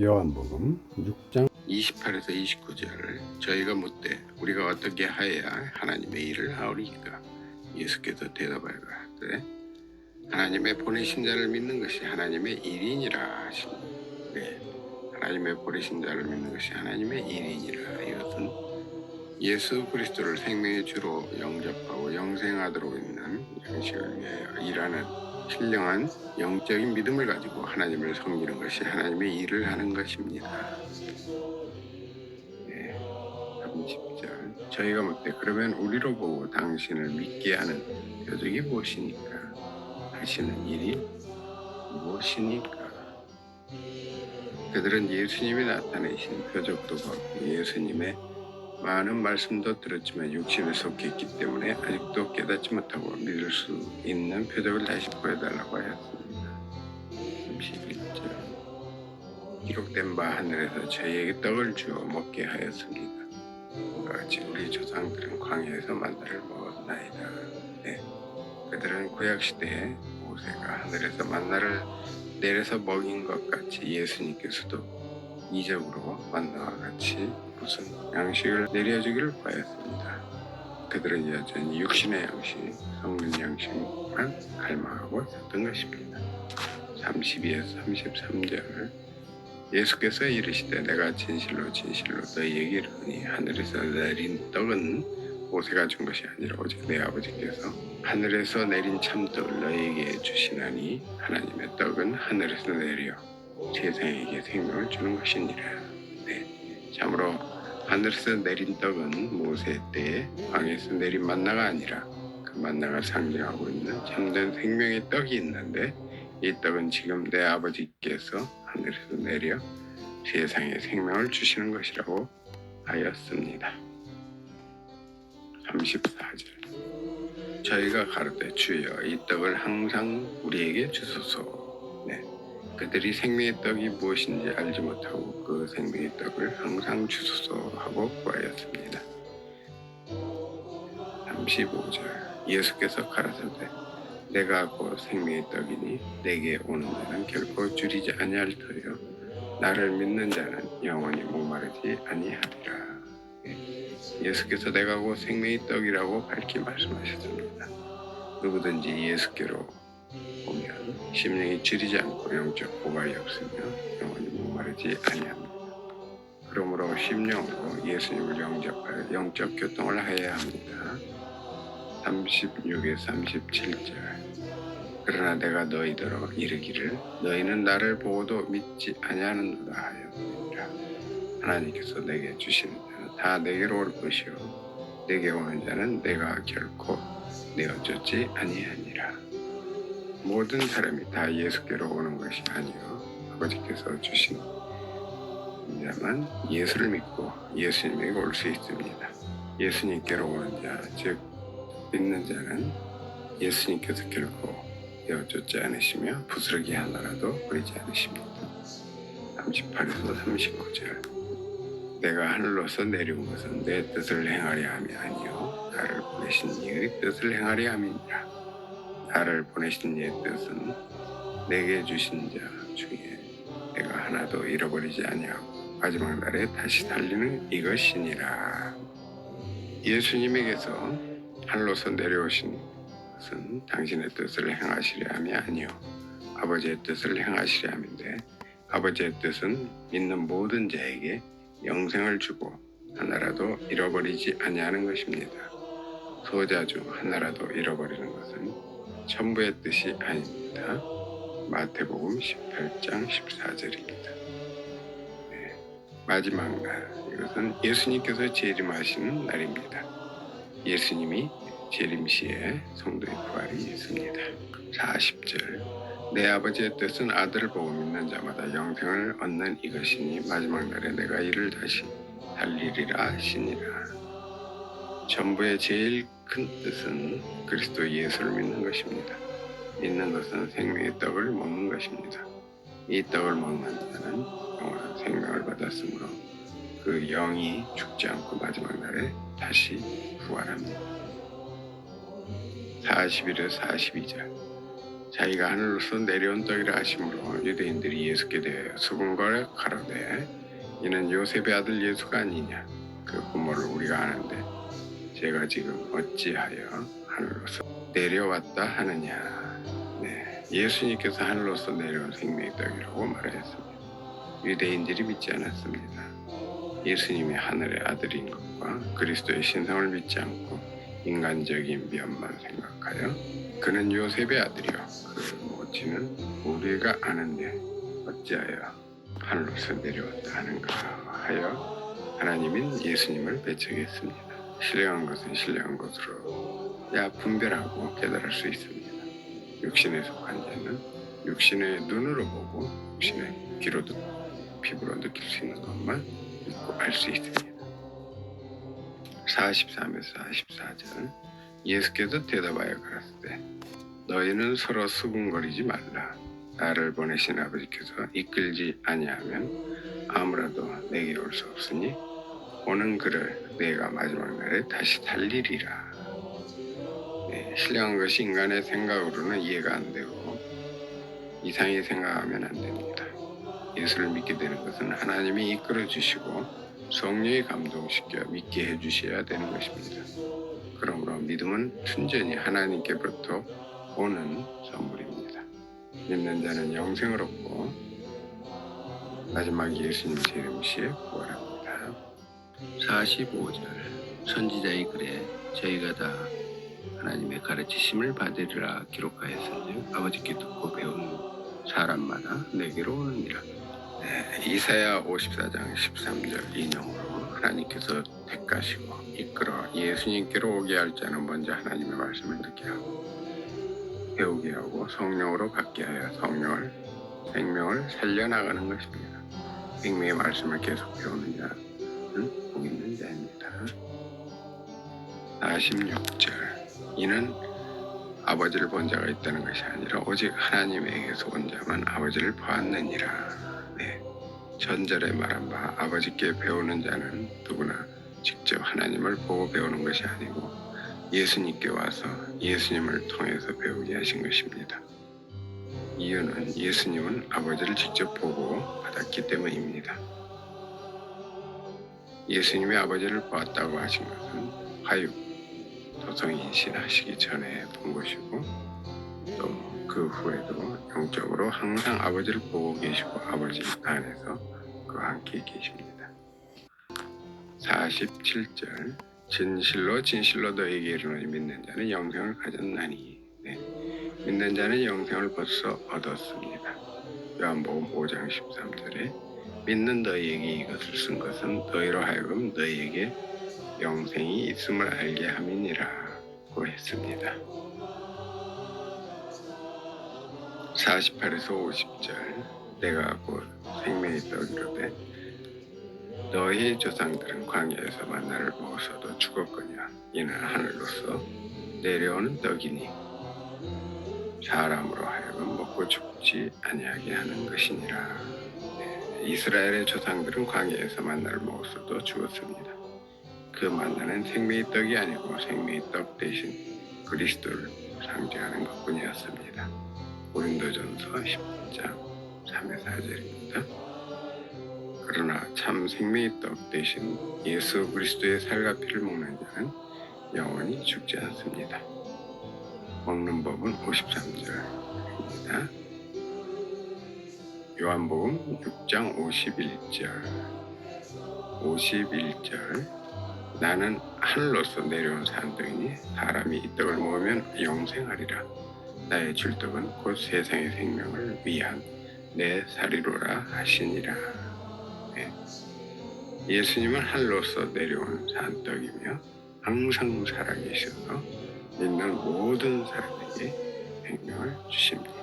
요한복음 6장 28에서 29절. 저희가 묻되 우리가 어떻게 하여야 하나님의 일을 하오리이까? 예수께서 대답하여 가라사대 하나님의 보내신 자를 믿는 것이 하나님의 일이니라 하시니, 하나님의 보내신 자를 믿는 것이 하나님의 일이니라. 이것은 예수 그리스도를 생명의 주로 영접하고 영생하도록 있는 양식을 위하여 일하는 신령한 영적인 믿음을 가지고 하나님을 섬기는 것이 하나님의 일을 하는 것입니다. 30절. 저희가 묻되 그러면 우리로 보고 당신을 믿게 하는 표적이 무엇이니까? 하시는 일이 무엇이니까? 그들은 예수님이 나타내신 표적도 봤고 예수님의 많은 말씀도 들었지만 육신에 속했기 때문에 아직도 깨닫지 못하고 믿을 수 있는 표적을 다시 보여달라고 하였습니다. 31절. 기록된 바 하늘에서 저희에게 떡을 주어 먹게 하였습니다. 이와 같이 우리 조상들은 광야에서 만나를 먹었나이다. 그들은 구약시대에 모세가 하늘에서 만나를 내려서 먹인 것 같이 예수님께서도 이적으로 만나와 같이 무슨 양식을 내려주기를 바였습니다. 그들은 여전히 육신의 양식, 성는 양식만 갈망하고 있었던 것입니다. 32에서 33절. 예수께서 이르시되 내가 진실로 진실로 너희에게 이르노니 하늘에서 내린 떡은 모세가 준 것이 아니라 오직 내 아버지께서 하늘에서 내린 참떡을 너희에게 주시나니 하나님의 떡은 하늘에서 내려 세상에게 생명을 주는 것이니라. 참으로 하늘에서 내린 떡은 모세 때에 광야에서 내린 만나가 아니라 그 만나가 상징하고 있는 참된 생명의 떡이 있는데 이 떡은 지금 내 아버지께서 하늘에서 내려 세상에 생명을 주시는 것이라고 하였습니다. 34절. 저희가 가로되 주여 이 떡을 항상 우리에게 주소서. 그들이 생명의 떡이 무엇인지 알지 못하고 그 생명의 떡을 항상 주소서 하고 구하였습니다. 35절. 예수께서 가라사대 내가 곧 생명의 떡이니 내게 오는 자는 결코 줄이지 아니할 터요 나를 믿는 자는 영원히 목마르지 아니하리라. 예수께서 내가 곧 생명의 떡이라고 밝히 말씀하셨습니다. 누구든지 예수께로 오면 심령이 줄이지 않고 영적 고갈이 없으며 영원히 목마르지 아니합니다. 그러므로 심령으로 예수님을 영접하여 영적 교통을 하여야 합니다. 36에 37절. 그러나 내가 너희더러 이르기를 너희는 나를 보고도 믿지 아니하는도다 하였느니라. 하나님께서 내게 주시는 자는 다 내게로 올 것이요 내게 오는 자는 내가 결코 내어쫓지 아니하니라. 모든 사람이 다 예수께로 오는 것이 아니요 아버지께서 주신 자만 예수를 믿고 예수님에게 올 수 있습니다. 예수님께로 오는 자, 즉 믿는 자는 예수님께서 결코 내어쫓지 않으시며 부스러기 하나라도 버리지 않으십니다. 38에서 39절. 내가 하늘로서 내려온 것은 내 뜻을 행하려 함이 아니요 나를 보내신 이의 뜻을 행하려 함이니라. 나를 보내신 이의 뜻은 내게 주신 자 중에 내가 하나도 잃어버리지 아니하고 마지막 날에 다시 살리는 이것이니라. 예수님에게서 하늘로서 내려오신 것은 당신의 뜻을 행하시려 함이 아니요 아버지의 뜻을 하시려 함인데 아버지의 뜻은 믿는 모든 자에게 영생을 주고 하나라도 잃어버리지 아니하는 것입니다. 소자 중 하나라도 잃어버리는 것은 천부의 뜻이 아닙니다. 마태복음 18장 14절입니다. 마지막 날, 이것은 예수님께서 재림하시는 날입니다. 예수님이 재림 시에 성도의 부활이 있습니다. 40절. 내 아버지의 뜻은 아들을 보고 믿는 자마다 영생을 얻는 이것이니 마지막 날에 내가 이를 다시 살리리라 하시니라. 전부의 제일 큰 뜻은 그리스도 예수를 믿는 것입니다. 믿는 것은 생명의 떡을 먹는 것입니다. 이 떡을 먹는 자는 영원한 생명을 받았으므로 그 영이 죽지 않고 마지막 날에 다시 부활합니다. 41에 42절. 자기가 하늘로서 내려온 떡이라 하심으로 유대인들이 예수께 대하여 수군거려 가로되 이는 요셉의 아들 예수가 아니냐. 그 부모를 우리가 아는데 제가 지금 어찌하여 하늘로서 내려왔다 하느냐. 네, 예수님께서 하늘로서 내려온 생명의 떡이라고 말하였습니다. 유대인들이 믿지 않았습니다. 예수님이 하늘의 아들인 것과 그리스도의 신성을 믿지 않고 인간적인 면만 생각하여 그는 요셉의 아들이요 그 모친은 우리가 아는데 어찌하여 하늘로서 내려왔다 하는가 하여 하나님은 예수님을 배척했습니다. 신령한 것은 신령한 것으로 분별하고 깨달을 수 있습니다. 육신에 속한 자는 육신의 눈으로 보고 육신의 귀로 듣고 피부로 느낄 수 있는 것만 믿고 알 수 있습니다. 43에서 44절 예수께서 대답하여 가라사대 너희는 서로 수군거리지 말라. 나를 보내신 아버지께서 이끌지 아니하면 아무라도 내게 올 수 없으니 오는 그를 내가 마지막 날에 다시 살리리라. 네, 신령한 것이 인간의 생각으로는 이해가 안 되고 이상히 생각하면 안 됩니다. 예수를 믿게 되는 것은 하나님이 이끌어 주시고 성령이 감동시켜 믿게 해주셔야 되는 것입니다. 그러므로 믿음은 순전히 하나님께로부터 오는 선물입니다. 믿는 자는 영생을 얻고 마지막 예수님 재림 시에 부활합니다. 45절 선지자의 글에 저희가 다 하나님의 가르치심을 받으리라 기록하였은즉 아버지께 듣고 배운 사람마다 내게로 오느니라. 이사야 54장 13절 인용으로 하나님께서 택하시고 이끌어 예수님께로 오게 할 자는 먼저 하나님의 말씀을 듣게 하고 배우게 하고 성령으로 갖게 하여 생명을 살려나가는 것입니다. 생명의 말씀을 계속 배우는 자는 복 있는 자입니다. 46절 이는 아버지를 본 자가 있다는 것이 아니라 오직 하나님에게서 온 자만 아버지를 보았느니라. 전절에 말한 바 아버지께 배우는 자는 누구나 직접 하나님을 보고 배우는 것이 아니고 예수님께 와서 예수님을 통해서 배우게 하신 것입니다. 이유는 예수님은 아버지를 직접 보고 받았기 때문입니다. 예수님이 아버지를 보았다고 하신 것은 화육, 도성인신하시기 전에 본 것이고 또 그 후에도 영적으로 항상 아버지를 보고 계시고 아버지 안에서 그와 함께 계십니다. 47절 진실로 너에게 이르노니 믿는 자는 영생을 가졌나니 믿는 자는 영생을 벌써 얻었습니다. 요한복음 5장 13절에 믿는 너희에게 이것을 쓴 것은 너희로 하여금 너희에게 영생이 있음을 알게 함이니라고 했습니다. 48에서 50절 내가 곧 생명의 떡이로되 너희 조상들은 광야에서 만나를 먹어서도 죽었거니와 이는 하늘로서 내려오는 떡이니 사람으로 하여금 먹고 죽지 아니하게 하는 것이니라. 이스라엘의 조상들은 광야에서 만나를 먹었어도 죽었습니다. 그 만나는 생명의 떡이 아니고 생명의 떡 대신 그리스도를 상징하는 것뿐이었습니다. 고린도전서 10장 3에 4절입니다. 그러나 참 생명의 떡 대신 예수 그리스도의 살과 피를 먹는 자는 영원히 죽지 않습니다. 먹는 법은 53절입니다. 요한복음 6장 51절 나는 하늘로서 내려온 산떡이니 사람이 이 떡을 먹으면 영생하리라. 나의 줄 떡은 곧 세상의 생명을 위한 내 살이로라 하시니라. 예수님은 하늘로서 내려온 산떡이며 항상 살아계셔서 믿는 모든 사람에게 생명을 주십니다.